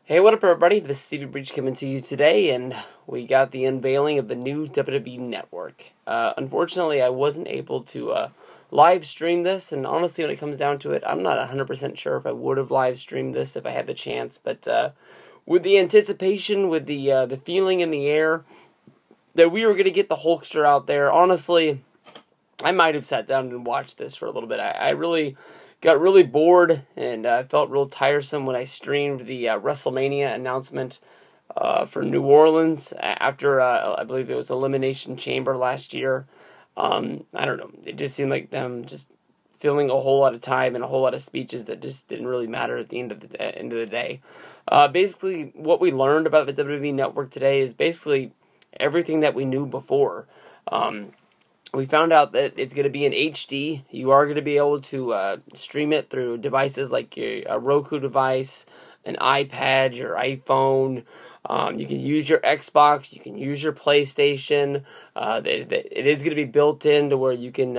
Hey, what up, everybody? This is Stevie Breach coming to you today, and we got the unveiling of the new WWE Network. Unfortunately, I wasn't able to live stream this, and honestly, when it comes down to it, I'm not 100% sure if I would have live streamed this if I had the chance, but with the anticipation, with the feeling in the air that we were going to get the Hulkster out there, honestly, I might have sat down and watched this for a little bit. I really got really bored, and felt real tiresome when I streamed the WrestleMania announcement for New Orleans after, I believe it was Elimination Chamber last year. I don't know. It just seemed like them just filling a whole lot of time and a whole lot of speeches that just didn't really matter at the end of the day. Basically, what we learned about the WWE Network today is basically everything that we knew before. We found out that it's going to be in HD. You are going to be able to stream it through devices like a Roku device, an iPad, your iPhone. You can use your Xbox. You can use your PlayStation. It is going to be built in to where you can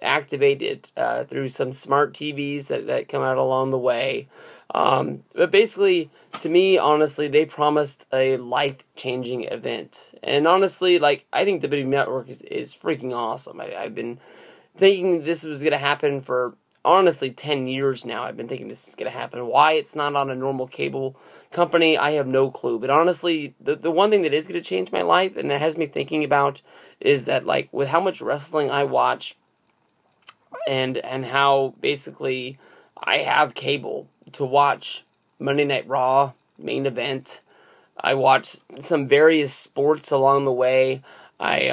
activate it through some smart TVs that come out along the way. But basically, to me, honestly, they promised a life-changing event. And honestly, I think the WWE Network is freaking awesome. I've been thinking this was going to happen for, honestly, 10 years now. I've been thinking this is going to happen. Why it's not on a normal cable company, I have no clue. But honestly, the one thing that is going to change my life, and that has me thinking about, is that, with how much wrestling I watch, and how, basically, I have cable to watch Monday Night Raw, main event. I watch some various sports along the way. I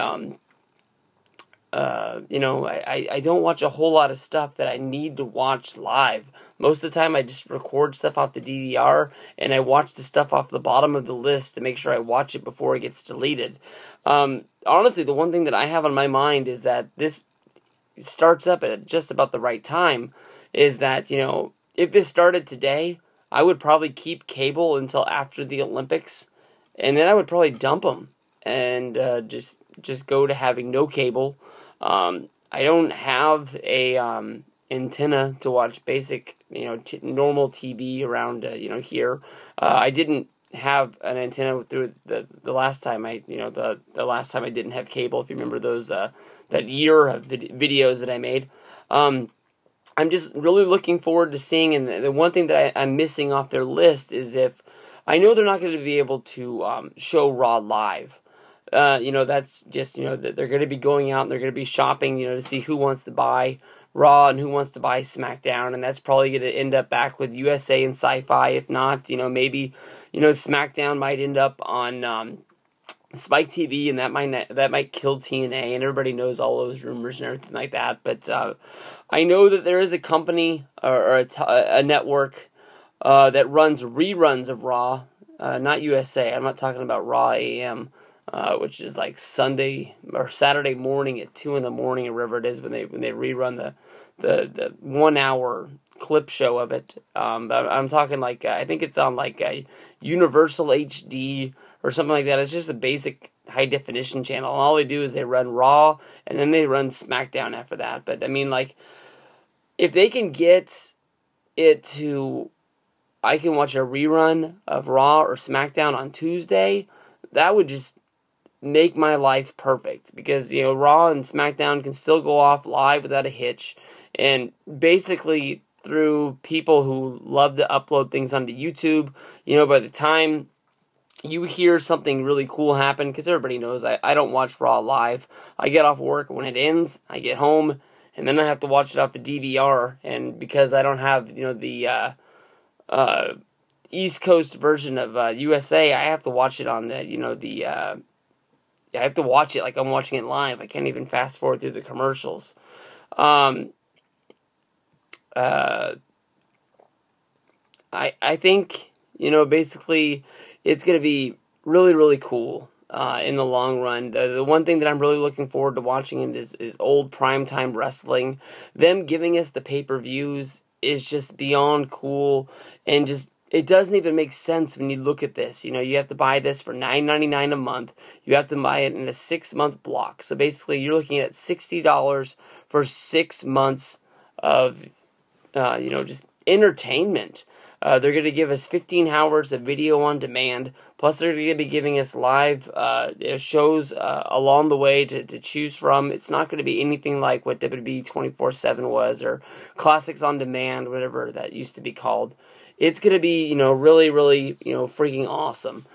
don't watch a whole lot of stuff that I need to watch live. Most of the time, I just record stuff off the DVR, and I watch the stuff off the bottom of the list to make sure I watch it before it gets deleted. Honestly, the one thing that I have on my mind is that this starts up at just about the right time, is that, if this started today, I would probably keep cable until after the Olympics, and then I would probably dump them and just go to having no cable. I don't have a antenna to watch basic, normal TV around, here. I didn't have an antenna through the last time the last time I didn't have cable. If you remember those that year of videos that I made. I'm just really looking forward to seeing, and the one thing that I'm missing off their list is if I know they're not going to be able to show Raw live. That's just, that they're going to be going out and they're going to be shopping, to see who wants to buy Raw and who wants to buy SmackDown, and that's probably going to end up back with USA and Sci-Fi. If not, maybe, SmackDown might end up on Spike TV, and that might kill TNA, and everybody knows all those rumors and everything like that. But I know that there is a company or a network that runs reruns of Raw, not USA. I'm not talking about Raw AM, which is like Sunday or Saturday morning at 2 in the morning, or whatever it is when they rerun the 1 hour clip show of it. But I'm talking I think it's on a Universal HD or something like that. It's just a basic high definition channel. All they do is they run Raw and then they run SmackDown after that. But I mean, if they can get it to, I can watch a rerun of Raw or SmackDown on Tuesday, that would just make my life perfect. Because, Raw and SmackDown can still go off live without a hitch. And basically, through people who love to upload things onto YouTube, by the time you hear something really cool happen, because everybody knows I don't watch Raw live. I get off work, when it ends, I get home, and then I have to watch it off the DVR, and because I don't have, the East Coast version of USA, I have to watch it on the, I have to watch it like I'm watching it live. I can't even fast forward through the commercials. I think, basically, it's going to be really, really cool in the long run. The one thing that I'm really looking forward to watching is old primetime wrestling. Them giving us the pay-per-views is just beyond cool, and just, it doesn't even make sense when you look at this. You have to buy this for $9.99 a month. You have to buy it in a 6-month block. So basically, you're looking at $60 for 6 months of, just entertainment. They're going to give us 15 hours of video on demand. Plus, they're going to be giving us live shows along the way to choose from. It's not going to be anything like what WWE 24/7 was, or Classics on Demand, whatever that used to be called. It's going to be, you know, really, really, you know, freaking awesome.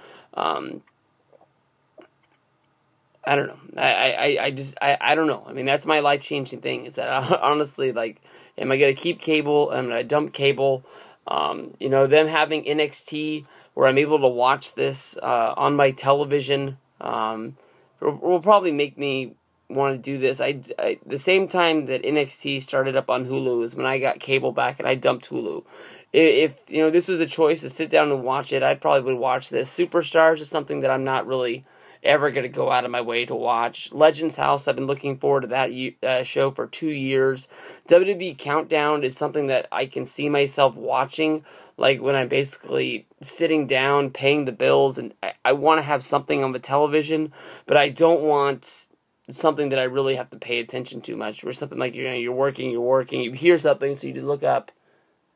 I don't know. I don't know. I mean, that's my life-changing thing, is that I, honestly, like, am I going to keep cable? Am I going to dump cable? You know, them having NXT where I'm able to watch this on my television will probably make me want to do this. The same time that NXT started up on Hulu is when I got cable back and I dumped Hulu. If you know, this was a choice to sit down and watch it, I probably would watch this. Superstars is something that I'm not really ever going to go out of my way to watch. Legends House, I've been looking forward to that show for 2 years. WWE Countdown is something that I can see myself watching, like when I'm basically sitting down, paying the bills, and I want to have something on the television, but I don't want something that I really have to pay attention to much, where something like, you know, you're working, you hear something, so you just look up,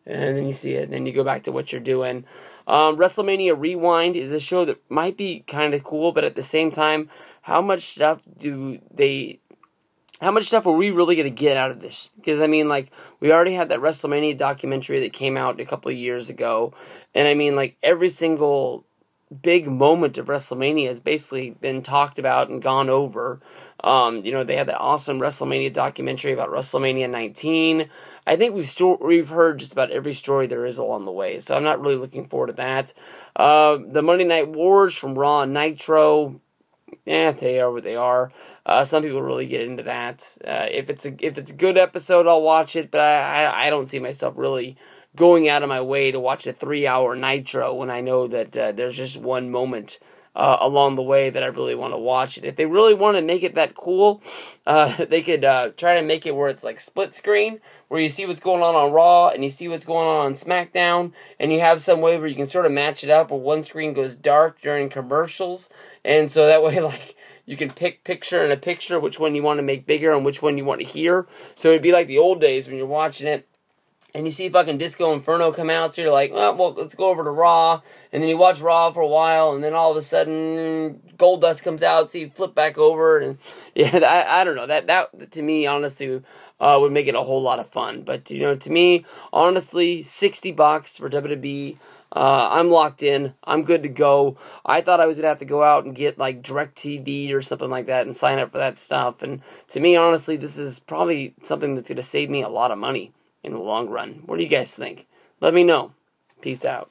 and then you see it, and then you go back to what you're doing. WrestleMania Rewind is a show that might be kind of cool, but at the same time, how much stuff are we really going to get out of this? Because, I mean, like, we already had that WrestleMania documentary that came out a couple of years ago, and I mean, like, every single big moment of WrestleMania has basically been talked about and gone over. You know, they had that awesome WrestleMania documentary about WrestleMania 19. I think we've heard just about every story there is along the way, so I'm not really looking forward to that. The Monday Night Wars from Raw and Nitro, they are what they are. Some people really get into that. If it's a good episode, I'll watch it, but I don't see myself really going out of my way to watch a 3-hour Nitro when I know that there's just one moment along the way that I really want to watch it. If they really want to make it that cool, they could try to make it where it's like split screen, where you see what's going on Raw and you see what's going on SmackDown, and you have some way where you can sort of match it up, where one screen goes dark during commercials, and so that way, like, you can pick picture in a picture which one you want to make bigger and which one you want to hear. So it'd be like the old days when you're watching it and you see fucking Disco Inferno come out, so you're like, oh, well, let's go over to Raw, and then you watch Raw for a while, and then all of a sudden, Goldust comes out, so you flip back over, and yeah, I don't know, that to me, honestly, would make it a whole lot of fun. But, you know, to me, honestly, $60 for WWE, I'm locked in, I'm good to go. I thought I was going to have to go out and get, like, DirecTV or something like that and sign up for that stuff, and to me, honestly, this is probably something that's going to save me a lot of money in the long run. What do you guys think? Let me know. Peace out.